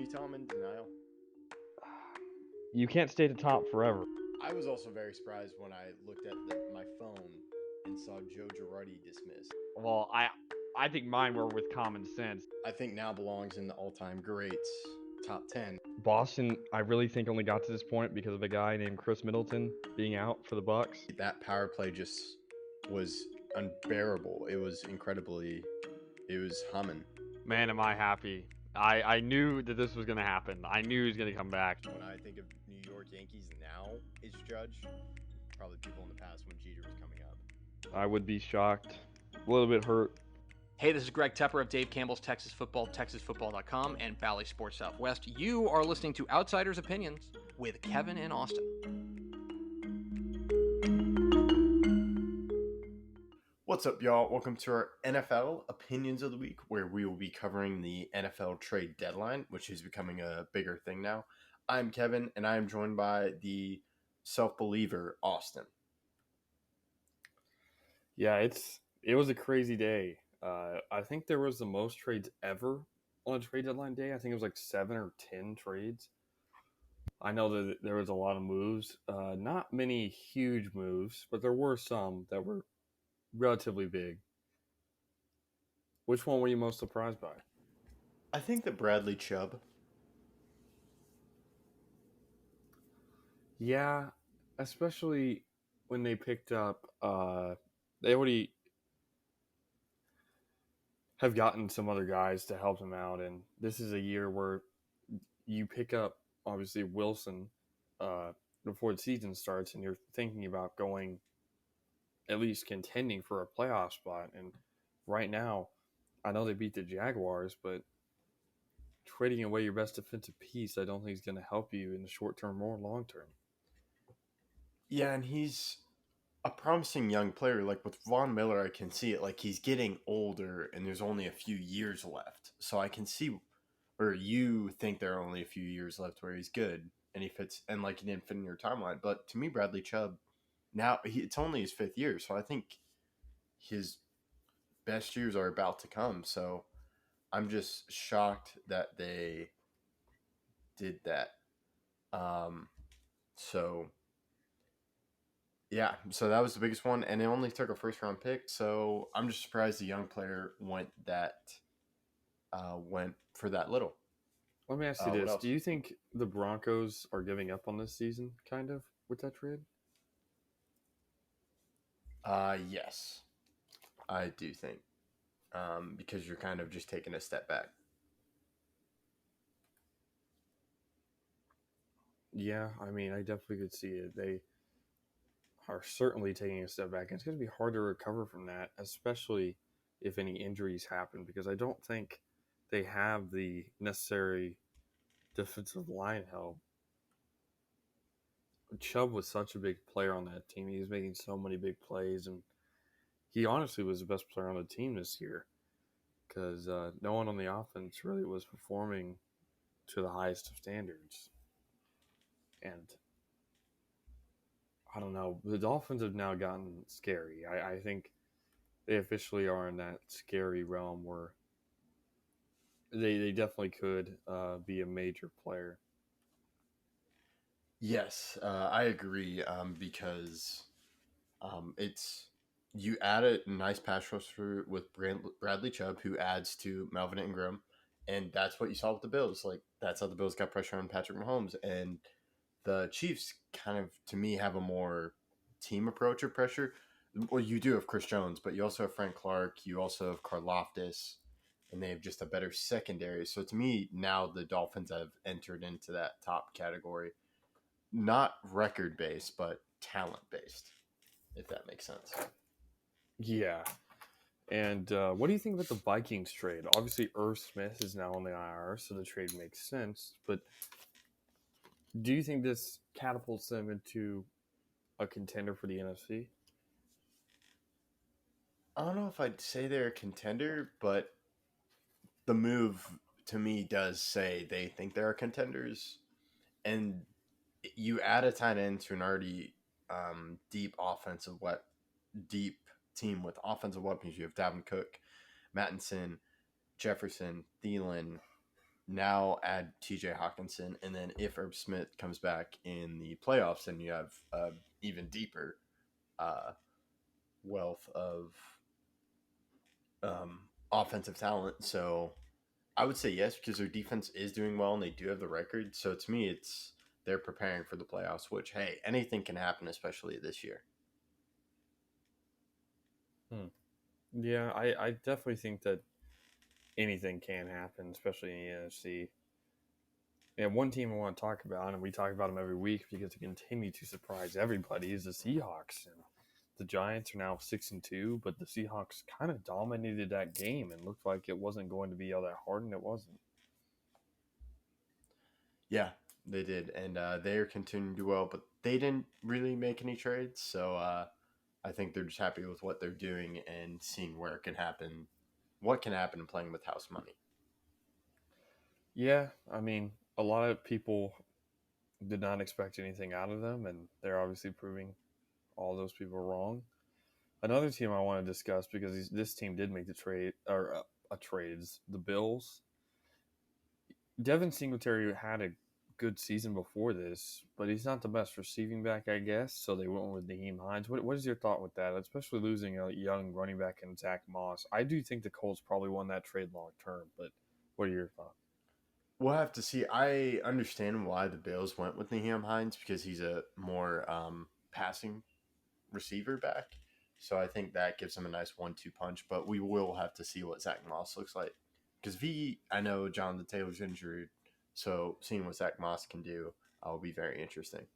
you tell I'm in denial? You can't stay at the top forever. I was also very surprised when I looked at my phone and saw Joe Girardi dismissed. Well, I think mine were with common sense. I think now belongs in the all-time greats top 10. Boston, I really think only got to this point because of a guy named Chris Middleton being out for the Bucks. That power play just was unbearable. It was humming. Man, am I happy. I knew that this was going to happen. I knew he was going to come back. When I think of New York Yankees now is Judge, probably people in the past when Jeter was coming up. I would be shocked. A little bit hurt. Hey, this is Greg Tepper of Dave Campbell's Texas Football, TexasFootball.com, and Valley Sports Southwest. You are listening to Outsiders Opinions with Kevin and Austin. What's up, y'all? Welcome to our NFL Opinions of the Week, where we will be covering the NFL trade deadline, which is becoming a bigger thing now. I'm Kevin, and I am joined by the self-believer, Austin. Yeah, it was a crazy day. I think there was the most trades ever on a trade deadline day. I think it was like 7 or 10 trades. I know that there was a lot of moves. Not many huge moves, but there were some that were relatively big. Which one were you most surprised by? I think that Bradley Chubb. Yeah, especially when they picked up they already have gotten some other guys to help them out, and this is a year where you pick up obviously Wilson before the season starts, and you're thinking about going at least contending for a playoff spot. And right now, I know they beat the Jaguars, but trading away your best defensive piece, I don't think is going to help you in the short term or long term. Yeah, and he's a promising young player. Like with Von Miller, I can see it. Like he's getting older, and there's only a few years left. So I can see, or you think there are only a few years left where he's good and he fits, and like he didn't fit in your timeline. But to me, Bradley Chubb, now it's only his 5th year, so I think his best years are about to come. So I'm just shocked that they did that. So yeah, so that was the biggest one, and it only took a 1st-round pick. So I'm just surprised the young player went for that little. Let me ask you this: do you think the Broncos are giving up on this season, kind of, with that trade? Yes, I do think, because you're kind of just taking a step back. Yeah, I mean, I definitely could see it. They are certainly taking a step back, and it's going to be hard to recover from that, especially if any injuries happen, because I don't think they have the necessary defensive line help. Chubb was such a big player on that team. He was making so many big plays, and he honestly was the best player on the team this year because no one on the offense really was performing to the highest of standards. And I don't know, the Dolphins have now gotten scary. I think they officially are in that scary realm where they definitely could be a major player. Yes, I agree, because it's you add a nice pass rusher with Bradley Chubb, who adds to Melvin Ingram, and that's what you saw with the Bills. Like that's how the Bills got pressure on Patrick Mahomes, and the Chiefs kind of, to me, have a more team approach of pressure. Well, you do have Chris Jones, but you also have Frank Clark, you also have Karlaftis, and they have just a better secondary. So to me, now the Dolphins have entered into that top category. Not record based, but talent based, if that makes sense. Yeah. And what do you think about the Vikings trade? Obviously, Irv Smith is now on the IR, so the trade makes sense. But do you think this catapults them into a contender for the NFC? I don't know if I'd say they're a contender, but the move to me does say they think they're contenders. And you add a tight end to an already deep team with offensive weapons. You have Dalvin Cook, Mattinson, Jefferson, Thielen, now add TJ Hawkinson, and then if Herb Smith comes back in the playoffs, then you have even deeper wealth of offensive talent. So I would say yes, because their defense is doing well and they do have the record. So to me, it's they're preparing for the playoffs, which, hey, anything can happen, especially this year. Yeah, I definitely think that anything can happen, especially in the NFC. And one team I want to talk about, and we talk about them every week because they continue to surprise everybody, is the Seahawks. And the Giants are now 6-2, but the Seahawks kind of dominated that game and looked like it wasn't going to be all that hard, and it wasn't. Yeah, they did, and they are continuing to do well, but they didn't really make any trades. So I think they're just happy with what they're doing and seeing where it can happen, what can happen in playing with house money. Yeah, I mean, a lot of people did not expect anything out of them, and they're obviously proving all those people wrong. Another team I want to discuss because this team did make the trade or trades, the Bills. Devin Singletary had a good season before this, but he's not the best receiving back, I guess. So they went with Naheem Hines. What is your thought with that, especially losing a young running back in Zach Moss? I do think the Colts probably won that trade long term, but what are your thoughts? We'll have to see. I understand why the Bills went with Naheem Hines because he's a more passing receiver back. So I think that gives him a nice 1-2 punch. But we will have to see what Zach Moss looks like because I know Jonathan Taylor's injured, so seeing what Zach Moss can do will be very interesting.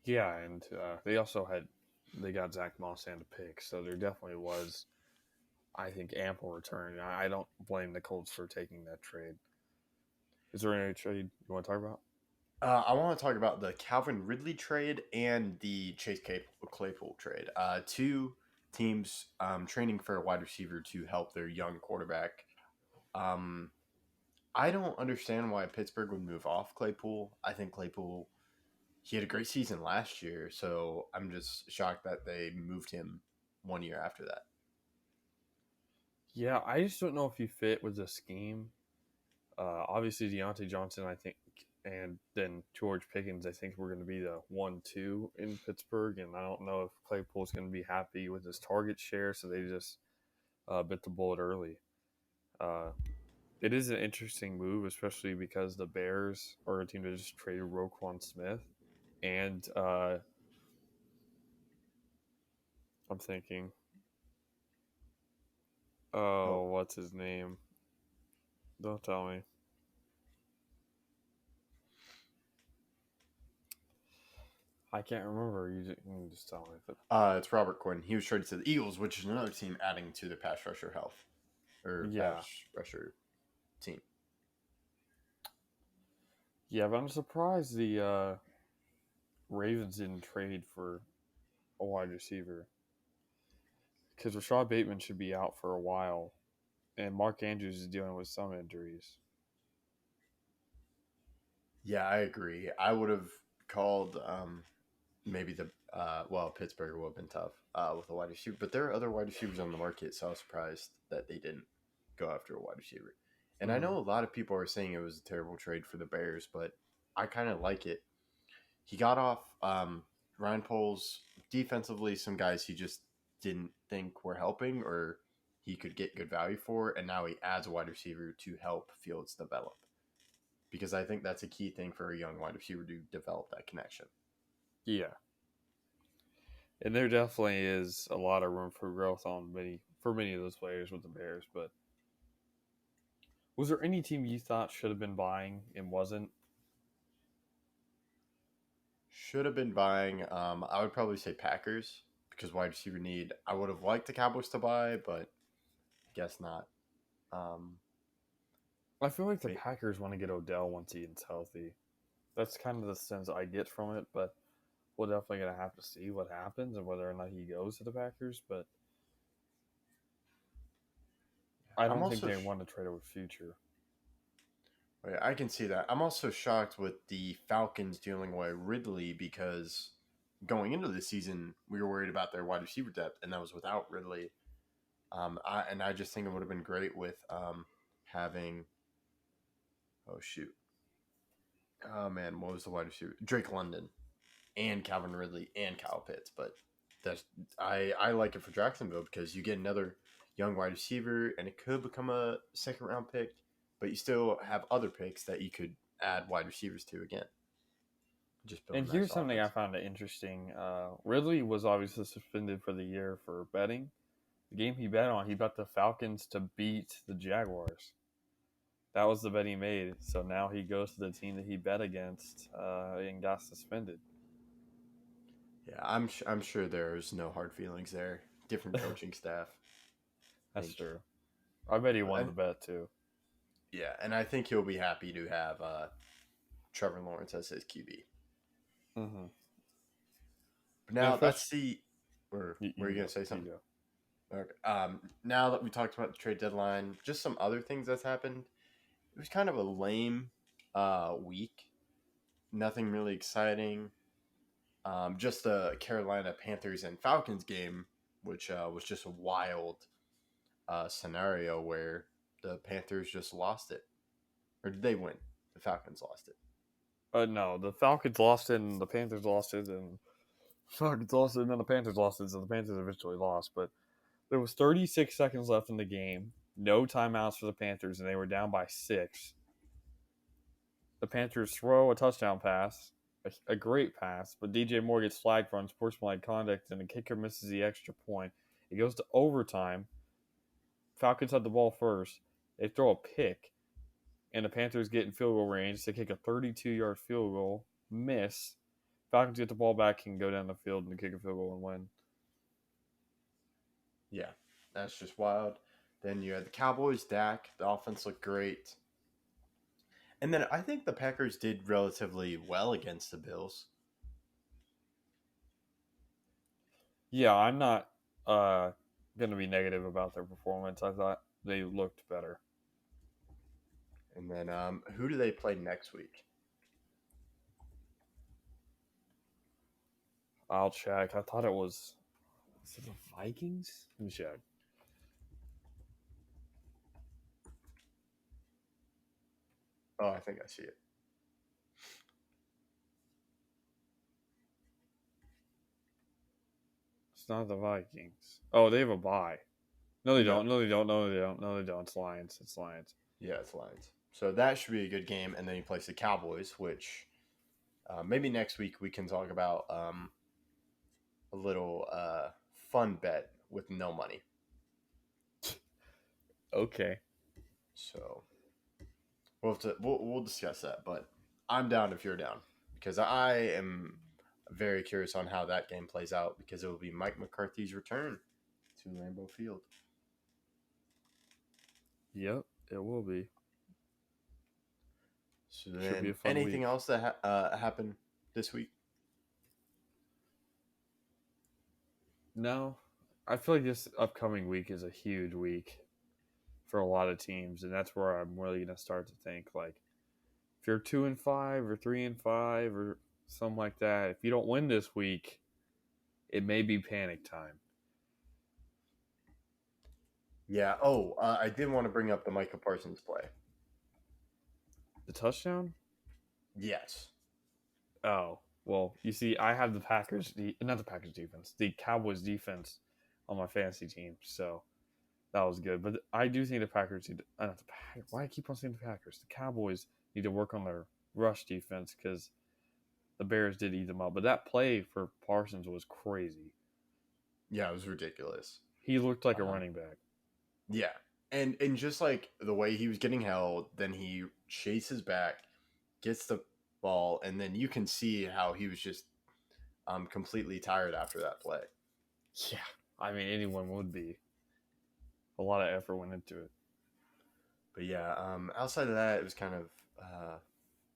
Yeah, and they got Zach Moss and a pick, so there definitely was, I think, ample return. I don't blame the Colts for taking that trade. Is there any trade you want to talk about? I want to talk about the Calvin Ridley trade and the Chase Claypool trade. Two teams training for a wide receiver to help their young quarterback. I don't understand why Pittsburgh would move off Claypool. I think Claypool, he had a great season last year, so I'm just shocked that they moved him 1 year after that. Yeah, I just don't know if he fit with the scheme. Obviously, Deontay Johnson, I think, and then George Pickens, I think, we're going to be the 1-2 in Pittsburgh. And I don't know if Claypool's going to be happy with his target share, so they just bit the bullet early. It is an interesting move, especially because the Bears are a team that just traded Roquan Smith. And I'm thinking, what's his name? Don't tell me. I can't remember. You can just tell me. It's Robert Quinn. He was traded to the Eagles, which is another team adding to their pass rusher health or pass rusher team. Yeah, but I'm surprised the Ravens didn't trade for a wide receiver because Rashad Bateman should be out for a while, and Mark Andrews is dealing with some injuries. Yeah, I agree. I would have called maybe Pittsburgh would have been tough with a wide receiver, but there are other wide receivers on the market, so I was surprised that they didn't go after a wide receiver. And I know a lot of people are saying it was a terrible trade for the Bears, but I kind of like it. He got off Ryan Poles defensively, some guys he just didn't think were helping or he could get good value for, and now he adds a wide receiver to help Fields develop. Because I think that's a key thing for a young wide receiver to develop that connection. Yeah. And there definitely is a lot of room for growth for many of those players with the Bears. But was there any team you thought should have been buying and wasn't? Should have been buying. I would probably say Packers because wide receiver need. I would have liked the Cowboys to buy, but guess not. I feel like the Packers want to get Odell once he's healthy. That's kind of the sense I get from it, but we're definitely going to have to see what happens and whether or not he goes to the Packers. But I don't think they want to trade over future. I can see that. I'm also shocked with the Falcons dealing away Ridley because going into the season, we were worried about their wide receiver depth, and that was without Ridley. I just think it would have been great with having Oh shoot. Oh man, what was the wide receiver? Drake London and Calvin Ridley and Kyle Pitts. But that's I like it for Jacksonville because you get another young wide receiver and it could become a second round pick, but you still have other picks that you could add wide receivers to again. Just build And a here's nice something I offense. found interesting. Ridley was obviously suspended for the year for betting. The game he bet on, he bet the Falcons to beat the Jaguars. That was the bet he made. So now he goes to the team that he bet against and got suspended. Yeah, I'm sure there's no hard feelings there. Different coaching staff. That's think- true. I bet he But won the bet too. Yeah, and I think he'll be happy to have Trevor Lawrence as his QB. Mm-hmm. But now And let's see. Were you go, gonna say you something? go. Okay. Now that we talked about the trade deadline, just some other things that's happened. It was kind of a lame week. Nothing really exciting. Just the Carolina Panthers and Falcons game, which was just a wild scenario where the Panthers just lost it. Or did they win? The Falcons lost it. No, the Falcons lost it, and the Panthers lost it, and Falcons lost it, and then the Panthers lost it, so the Panthers eventually lost. But there was 36 seconds left in the game, no timeouts for the Panthers, and they were down by 6. The Panthers throw a touchdown pass, a great pass, but DJ Moore gets flagged for unsportsmanlike conduct, and the kicker misses the extra point. It goes to overtime. Falcons had the ball first. They throw a pick, and the Panthers get in field goal range. They kick a 32-yard field goal, miss. Falcons get the ball back and go down the field and kick a field goal and win. Yeah, that's just wild. Then you had the Cowboys, Dak. The offense looked great. And then I think the Packers did relatively well against the Bills. Yeah, I'm not going to be negative about their performance. I thought they looked better. And then who do they play next week? I'll check. I thought it was it the Vikings? Let me check. Oh, I think I see it. It's not the Vikings. Oh, they have a bye. No, they No. don't. No, they don't. No, they don't. No, they don't. It's Lions. It's Lions. Yeah, it's Lions. So that should be a good game. And then he plays the Cowboys, which maybe next week we can talk about a little fun bet with no money. Okay. So we'll discuss that. But I'm down if you're down because I am very curious on how that game plays out because it will be Mike McCarthy's return to Lambeau Field. Yep, it will be. So Should be then, a fun anything week. else that happened this week? No, I feel like this upcoming week is a huge week for a lot of teams, and that's where I'm really gonna start to think like, if you're 2-5 or 3-5 or something like that, if you don't win this week, it may be panic time. Yeah. Oh, I did want to bring up the Micah Parsons play. The touchdown? Yes. Oh, well, you see, I have the not the Packers defense, the Cowboys defense on my fantasy team, so that was good. But I do think the Packers need not the Packers. Why I keep on saying the Packers? The Cowboys need to work on their rush defense because the Bears did eat them up. But that play for Parsons was crazy. Yeah, it was ridiculous. He looked like a running back. Yeah. And just like the way he was getting held, then he chases back, gets the ball, and then you can see how he was just completely tired after that play. Yeah, I mean anyone would be. A lot of effort went into it. But yeah, outside of that, it was kind of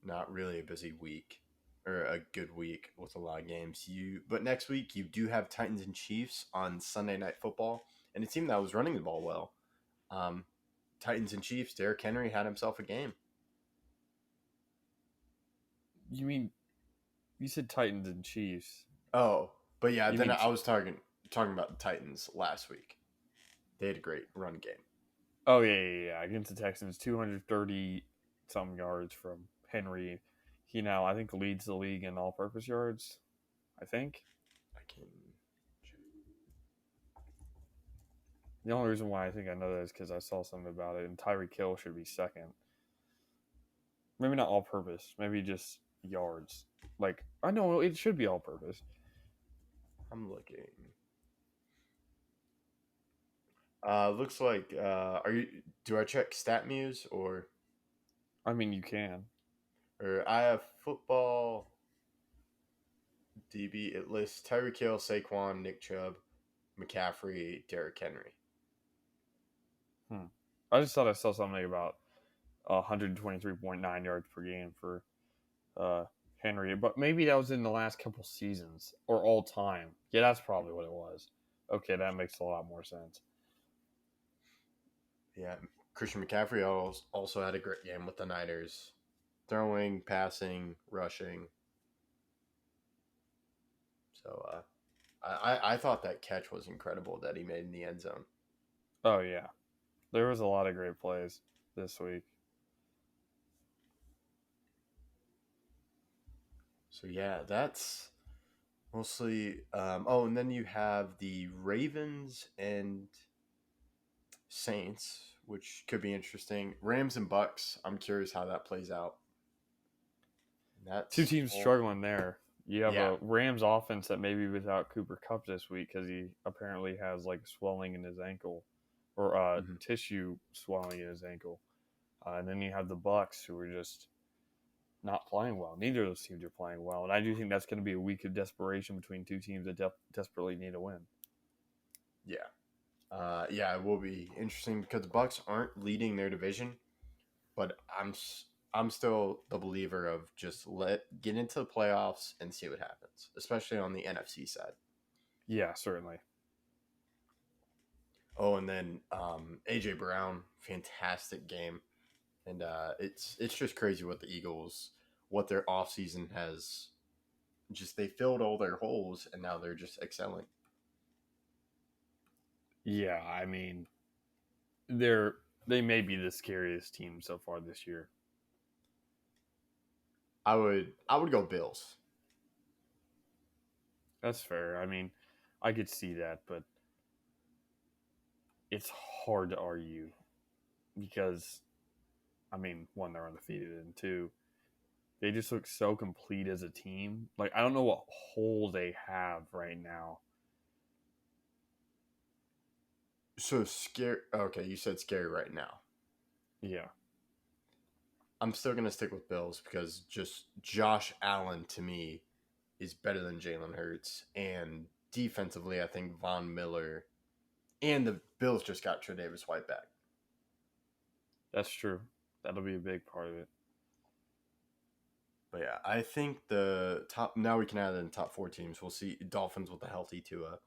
not really a busy week or a good week with a lot of games. But next week you do have Titans and Chiefs on Sunday Night Football, and a team that was running the ball well. Titans and Chiefs. Derrick Henry had himself a game. You mean you said Titans and Chiefs? Oh, but yeah, You then mean I was talking about the Titans last week. They had a great run game. Oh yeah. Against the Texans, 230 some yards from Henry. He now, I think, leads the league in all-purpose yards. I think. I can. The only reason why I think I know that is because I saw something about it, and Tyreek Hill should be second. Maybe not all-purpose. Maybe just yards. Like, I know it should be all-purpose. I'm looking. Looks like. Are you? Do I check StatMuse or I mean, you can. I have football DB? It lists Tyreek Hill, Saquon, Nick Chubb, McCaffrey, Derrick Henry. I just thought I saw something about 123.9 yards per game for Henry, but maybe that was in the last couple seasons or all time. Yeah, that's probably what it was. Okay, that makes a lot more sense. Yeah, Christian McCaffrey also had a great game with the Niners, throwing, passing, rushing. So I thought that catch was incredible that he made in the end zone. Oh yeah, there was a lot of great plays this week. So yeah, that's mostly. And then you have the Ravens and Saints, which could be interesting. Rams and Bucks. I'm curious how that plays out. That's Two teams struggling there. You have Yeah. a Rams offense that may be without Cooper Kupp this week because he apparently has like swelling in his ankle or Mhm. tissue swelling in his ankle. And then you have the Bucks who are just not playing well. Neither of those teams are playing well, and I do think that's going to be a week of desperation between two teams that desperately need a win. Yeah. Yeah, it will be interesting because the Bucks aren't leading their division, but I'm still the believer of just get into the playoffs and see what happens, especially on the NFC side. Yeah, certainly. Oh, and then AJ Brown, fantastic game, and it's just crazy what the Eagles, what their offseason has, just they filled all their holes and now they're just excelling. Yeah, I mean, they may be the scariest team so far this year. I would go Bills. That's fair. I mean, I could see that, but it's hard to argue because, I mean, one, they're undefeated, and two, they just look so complete as a team. Like, I don't know what hole they have right now. So scary. Okay, you said scary right now. Yeah. I'm still gonna stick with Bills because just Josh Allen to me is better than Jalen Hurts, and defensively, I think Von Miller and the Bills just got Tre'Davious White back. That's true. That'll be a big part of it. But yeah, I think the top now we can add in the top four teams. We'll see Dolphins with a healthy Tua.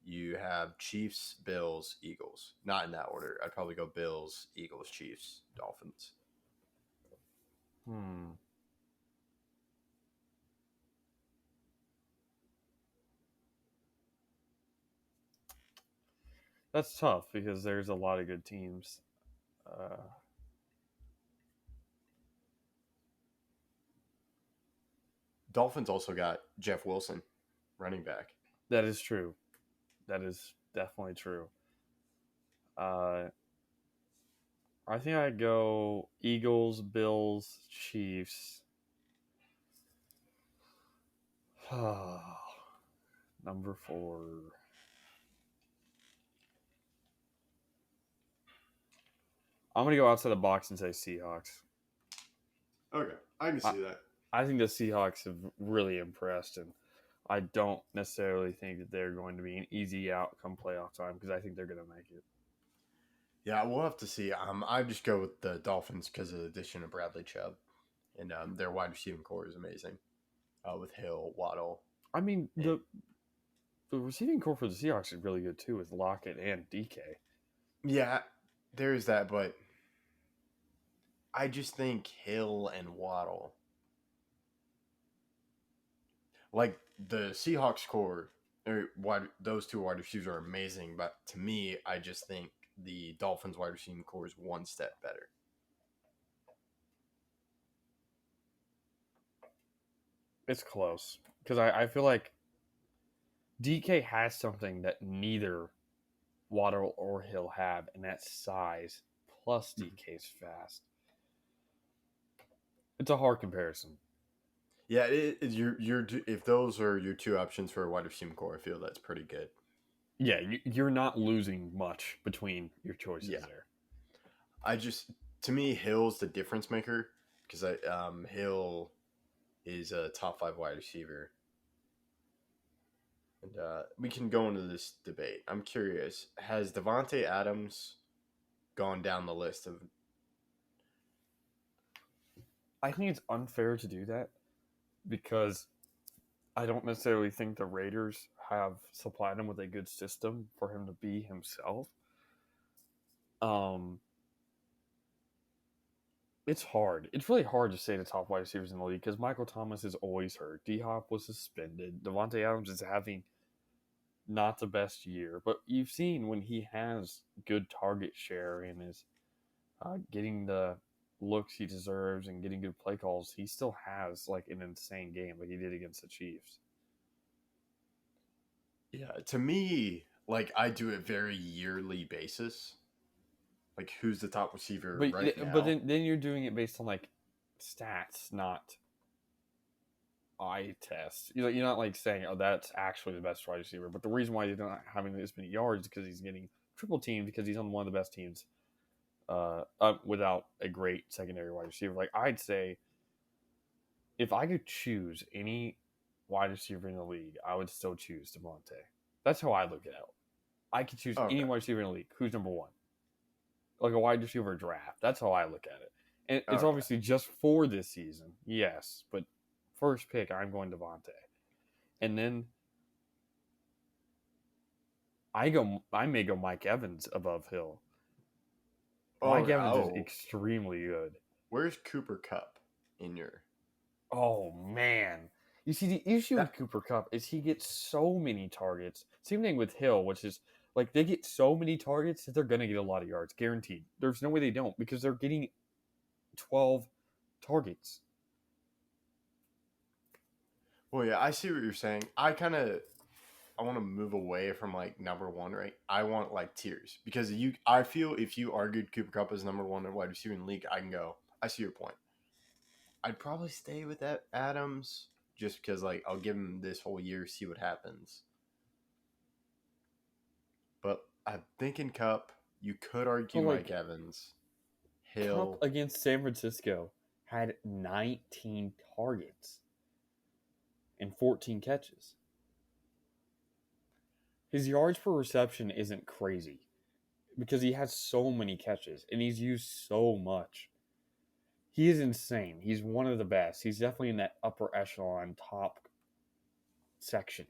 You have Chiefs, Bills, Eagles. Not in that order. I'd probably go Bills, Eagles, Chiefs, Dolphins. That's tough because there's a lot of good teams. Dolphins also got Jeff Wilson, running back. That is true. That is definitely true. I think I'd go Eagles, Bills, Chiefs. Number 4. I'm going to go outside the box and say Seahawks. Okay, I can see that. I think the Seahawks have really impressed, and I don't necessarily think that they're going to be an easy outcome playoff time because I think they're going to make it. Yeah, we'll have to see. I just go with the Dolphins because of the addition of Bradley Chubb, and their wide receiving core is amazing. With Hill, Waddle. I mean, the receiving core for the Seahawks is really good too with Lockett and DK. Yeah, there is that, but I just think Hill and Waddle, like the Seahawks core, those two wide receivers are amazing. But to me, I just think the Dolphins wide receiving core is one step better. It's close because I feel like DK has something that neither Waddle or Hill have, and that's size. Plus, DK's fast. It's a hard comparison. Yeah, if those are your two options for a wide receiver core, I feel that's pretty good. Yeah, you're not losing much between your choices Yeah. there. To me, Hill's the difference maker because Hill is a top 5 wide receiver. And we can go into this debate. I'm curious, has Davante Adams gone down the list of? I think it's unfair to do that because I don't necessarily think the Raiders have supplied him with a good system for him to be himself. It's hard. It's really hard to say the top wide receivers in the league because Michael Thomas is always hurt. D-Hop was suspended. Davante Adams is having not the best year, but you've seen when he has good target share and is getting the looks he deserves and getting good play calls, he still has like an insane game like he did against the Chiefs. Yeah, to me, like I do it very yearly basis. Like who's the top receiver right now? But then you're doing it based on like stats, not eye test. You're not like saying, "Oh, that's actually the best wide receiver." But the reason why he's not having this many yards is because he's getting triple teamed because he's on one of the best teams, without a great secondary wide receiver. Like I'd say, if I could choose any wide receiver in the league, I would still choose Devontae. That's how I look at it. I could choose any wide receiver in the league. Who's number one? Like a wide receiver draft. That's how I look at it. And it's obviously just for this season, yes. But first pick, I'm going Devontae. And then I may go Mike Evans above Hill. Mike Evans is extremely good. Where's Cooper Kupp in your? Oh man. You see, the issue with Cooper Kupp is he gets so many targets. Same thing with Hill, which is like they get so many targets that they're going to get a lot of yards, guaranteed. There's no way they don't because they're getting 12 targets. Well, yeah, I see what you're saying. I want to move away from like number one, right? I want like tiers because I feel if you argued Cooper Kupp as number one wide receiver in the league, I can go, I see your point. I'd probably stay with that Adams just because like I'll give him this whole year, see what happens. But I'm thinking Kupp. You could argue Mike Evans. Hill Kupp against San Francisco had 19 targets and 14 catches. His yards per reception isn't crazy because he has so many catches and he's used so much. He is insane. He's one of the best. He's definitely in that upper echelon top section.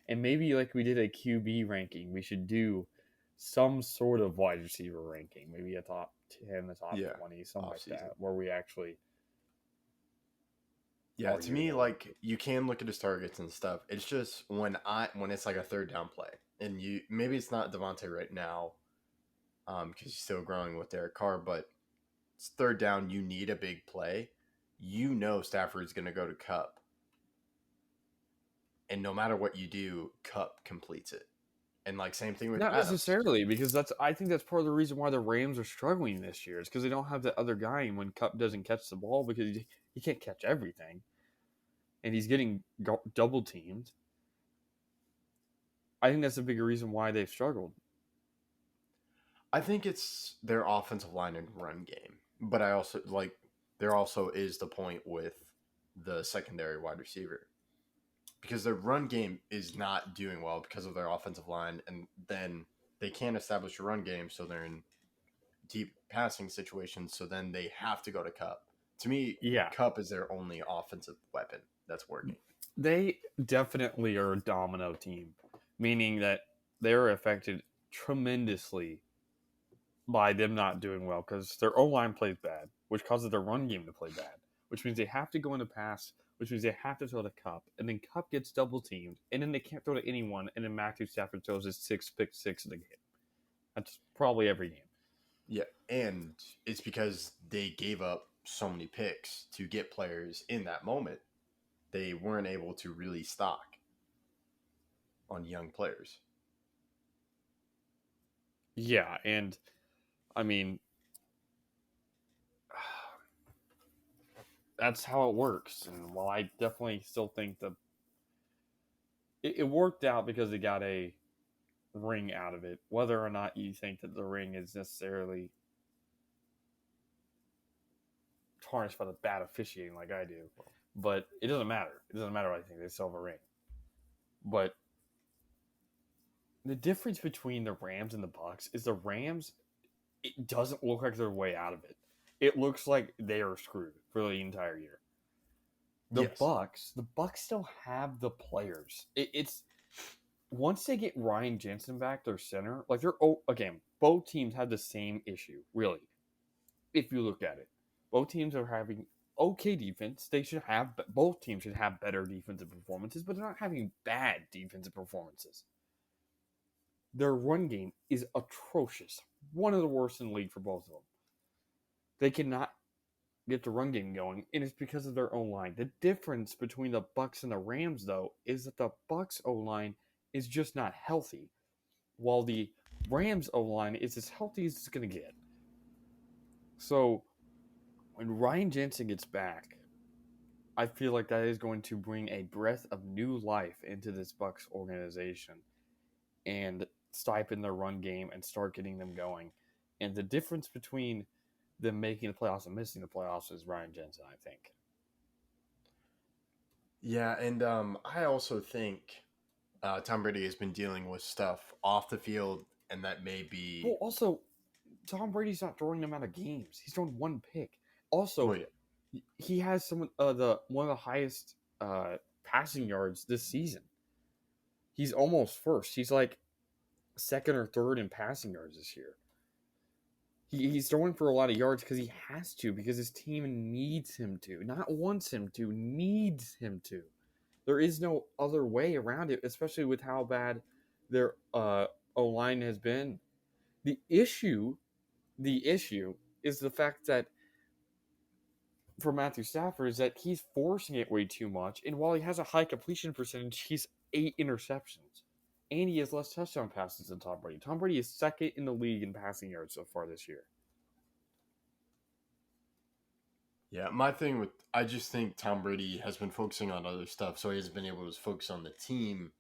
And maybe like we did a QB ranking, we should do some sort of wide receiver ranking. Maybe a top 10, a top 20, something like that, where we actually... Yeah, to me, like you can look at his targets and stuff. It's just when it's like a third down play, and maybe it's not Devontae right now, because he's still growing with Derek Carr, but it's third down. You need a big play. You know Stafford's going to go to Kupp, and no matter what you do, Kupp completes it. And like same thing with not Adams. necessarily because I think that's part of the reason why the Rams are struggling this year is because they don't have that other guy when Kupp doesn't catch the ball because he can't catch everything. And he's getting double teamed. I think that's a big reason why they've struggled. I think it's their offensive line and run game. But I also like there also is the point with the secondary wide receiver. Because their run game is not doing well because of their offensive line, and then they can't establish a run game, so they're in deep passing situations, so then they have to go to Kupp. To me, Kupp is their only offensive weapon that's working. They definitely are a domino team, meaning that they're affected tremendously by them not doing well because their O-line plays bad, which causes their run game to play bad, which means they have to go into pass, which means they have to throw to Kupp, and then Kupp gets double teamed, and then they can't throw to anyone, and then Matthew Stafford throws his pick six in the game. That's probably every game. Yeah, and it's because they gave up so many picks to get players in that moment. they weren't able to really stock on young players. Yeah, and I mean, that's how it works. And while I definitely still think it worked out because they got a ring out of it, whether or not you think that the ring is necessarily tarnished by the bad officiating like I do. But it doesn't matter. It doesn't matter what I think. They still have a ring. But the difference between the Rams and the Bucks is the Rams, it doesn't look like they're way out of it. It looks like they are screwed for the entire year. The Yes. Bucks still have the players. It's once they get Ryan Jensen back, their center, like again, both teams have the same issue, really. If you look at it, both teams are having okay defense. Both teams should have better defensive performances, but they're not having bad defensive performances. Their run game is atrocious, one of the worst in the league for both of them. They cannot get the run game going, and it's because of their O-line. The difference between the Bucks and the Rams, though, is that the Bucks O-line is just not healthy, while the Rams O-line is as healthy as it's going to get. So, when Ryan Jensen gets back, I feel like that is going to bring a breath of new life into this Bucks organization and stipend their run game and start getting them going. And the difference between them making the playoffs and missing the playoffs is Ryan Jensen, I think. Yeah, and I also think Tom Brady has been dealing with stuff off the field, and that may be. Well, also, Tom Brady's not throwing them out of games. He's thrown one pick. Also, Well, yeah. he has one of the highest passing yards this season. He's almost first. He's like second or third in passing yards this year. He's throwing for a lot of yards because he has to, because his team needs him to. Not wants him to, needs him to. There is no other way around it, especially with how bad their O-line has been. The issue is the fact that for Matthew Stafford is that he's forcing it way too much. And while he has a high completion percentage, he's 8 interceptions. And he has less touchdown passes than Tom Brady. Tom Brady is second in the league in passing yards so far this year. Yeah, I just think Tom Brady has been focusing on other stuff, so he hasn't been able to focus on the team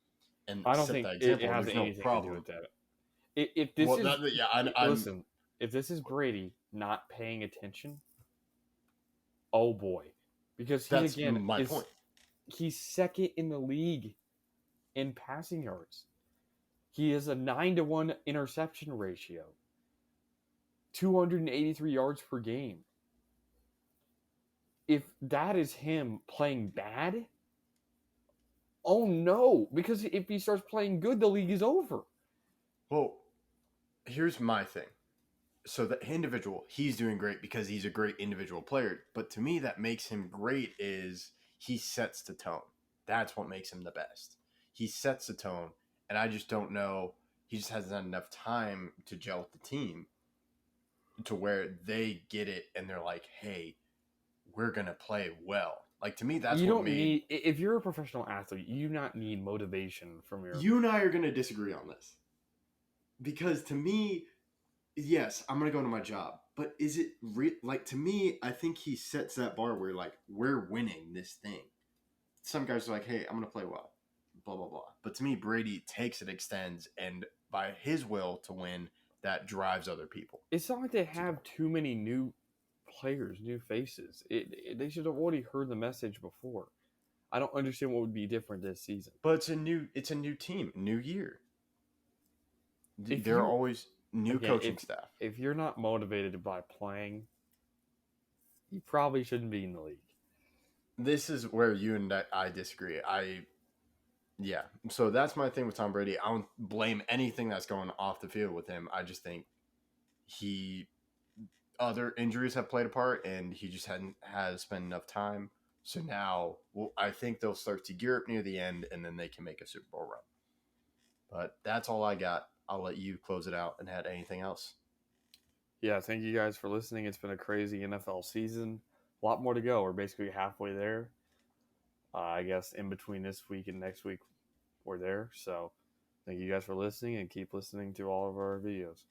and I don't set think that it example. has There's anything no problem. to do with that. If this Well, is listen, if this is Brady not paying attention, oh boy, because he that's again my point. He's second in the league in passing yards. He has a 9-to-1 interception ratio, 283 yards per game. If that is him playing bad, oh no, because if he starts playing good, the league is over. Well, here's my thing. So the individual, he's doing great because he's a great individual player. But to me, that makes him great is he sets the tone. That's what makes him the best. He sets the tone, and I just don't know. He just hasn't had enough time to gel with the team to where they get it and they're like, hey, we're going to play well. Like, to me, that's you what don't made... need, if you're a professional athlete, you do not need motivation from your... You and I are going to disagree on this. Because to me, yes, I'm going to go to my job. But is it like, to me, I think he sets that bar where, like, we're winning this thing. Some guys are like, hey, I'm going to play well. Blah, blah, blah. But to me, Brady takes it, extends, and by his will to win, that drives other people. It's not like they have too many new players, new faces. They should have already heard the message before. I don't understand what would be different this season. But it's a new team, new year. If There are you- always new Again, coaching staff. If you're not motivated by playing, you probably shouldn't be in the league. This is where you and I disagree. Yeah. So that's my thing with Tom Brady. I don't blame anything that's going off the field with him. I just think other injuries have played a part, and he just has spent enough time. So now, I think they'll start to gear up near the end, and then they can make a Super Bowl run. But that's all I got. I'll let you close it out and add anything else. Yeah, thank you guys for listening. It's been a crazy NFL season. A lot more to go. We're basically halfway there. I guess in between this week and next week, we're there. So thank you guys for listening and keep listening to all of our videos.